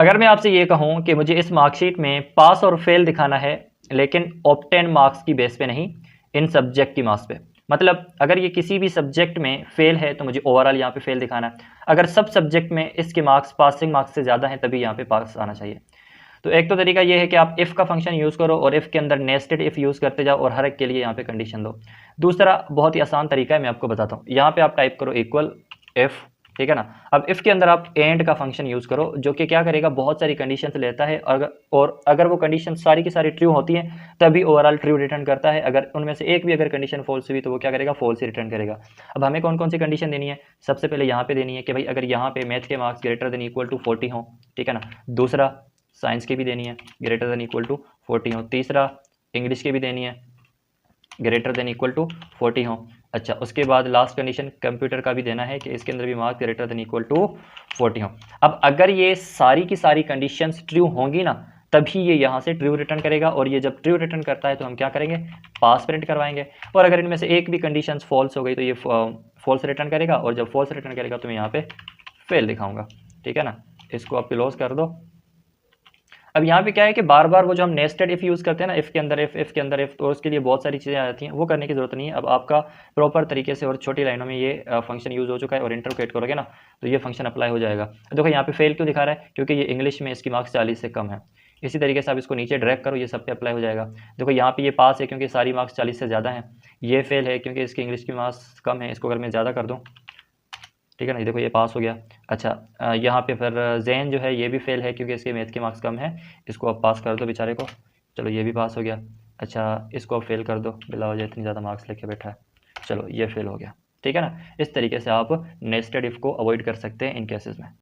अगर मैं आपसे ये कहूँ कि मुझे इस मार्कशीट में पास और फेल दिखाना है, लेकिन ऑब्टेन मार्क्स की बेस पे नहीं, इन सब्जेक्ट की मार्क्स पे, मतलब अगर ये किसी भी सब्जेक्ट में फेल है तो मुझे ओवरऑल यहाँ पे फेल दिखाना है। अगर सब सब्जेक्ट में इसके मार्क्स पासिंग मार्क्स से ज़्यादा हैं तभी यहाँ पे पास आना चाहिए। तो एक तो तरीका ये है कि आप इफ़ का फंक्शन यूज़ करो और इफ़ के अंदर नेस्टेड इफ़ यूज़ करते जाओ और हर एक के लिए यहाँ पे कंडीशन दो। दूसरा बहुत ही आसान तरीका है, मैं आपको बताता हूँ। यहाँ पे आप टाइप करो इक्वल इफ़, ठीक है ना। अब इफ़ के अंदर आप एंड का फंक्शन यूज़ करो, जो कि क्या करेगा, बहुत सारी कंडीशंस लेता है, और अगर वो कंडीशन सारी की सारी ट्रू होती हैं तभी ओवरऑल ट्रू रिटर्न करता है। अगर उनमें से एक भी अगर कंडीशन फॉल्स हुई तो वो क्या करेगा, फॉल्स ही रिटर्न करेगा। अब हमें कौन कौन सी कंडीशन देनी है, सबसे पहले यहाँ पे देनी है कि भाई अगर यहाँ पे मैथ के marks greater than equal to 40 हो, ठीक है ना। दूसरा साइंस की भी देनी है, ग्रेटर देन इक्वल टू 40 हो। तीसरा इंग्लिश की भी देनी है, ग्रेटर देन इक्वल टू 40 हो। अच्छा, उसके बाद लास्ट कंडीशन कंप्यूटर का भी देना है कि इसके अंदर भी marks greater than equal to 40 हो। अब अगर ये सारी की सारी कंडीशंस ट्रू होंगी ना, तभी ये यहाँ से ट्रू रिटर्न करेगा, और ये जब ट्रू रिटर्न करता है तो हम क्या करेंगे, पास प्रिंट करवाएंगे। और अगर इनमें से एक भी कंडीशन फॉल्स हो गई तो ये फॉल्स रिटर्न करेगा, और जब फॉल्स रिटर्न करेगा तो मैं यहाँ पे फेल दिखाऊंगा, ठीक है ना। इसको आप क्लोज कर दो। अब यहाँ पे क्या है कि बार बार वो जो हम नेस्टेड इफ़ यूज़ करते हैं ना, इफ़ के अंदर इफ़ के अंदर इफ़, तो उसके लिए बहुत सारी चीज़ें आ जाती हैं, वो करने की ज़रूरत नहीं है। अब आपका प्रॉपर तरीके से और छोटी लाइनों में ये फंक्शन यूज़ हो चुका है, और इंटरप्रेट करोगे ना तो ये फंक्शन अप्लाई हो जाएगा। देखो यहाँ पे फेल क्यों दिखा रहा है, क्योंकि ये इंग्लिश में इसकी मार्क्स 40 से कम है। इसी तरीके से आप इसको नीचे ड्रैग करो, ये सब पे अप्लाई हो जाएगा। देखो यहाँ पे ये पास है क्योंकि सारी मार्क्स 40 से ज़्यादा हैं। ये फेल है क्योंकि इसकी इंग्लिश की मार्क्स कम है, इसको अगर मैं ज़्यादा कर दूँ, ठीक है ना, ये देखो ये पास हो गया। अच्छा, यहाँ पे फिर जैन जो है ये भी फेल है क्योंकि इसके मैथ के मार्क्स कम है, इसको आप पास कर दो बेचारे को। चलो ये भी पास हो गया। अच्छा, इसको आप फेल कर दो, बिला वजह इतनी ज़्यादा मार्क्स लेके बैठा है। चलो ये फेल हो गया, ठीक है ना। इस तरीके से आप नेस्टेड इफ़ को अवॉइड कर सकते हैं इन केसेस में।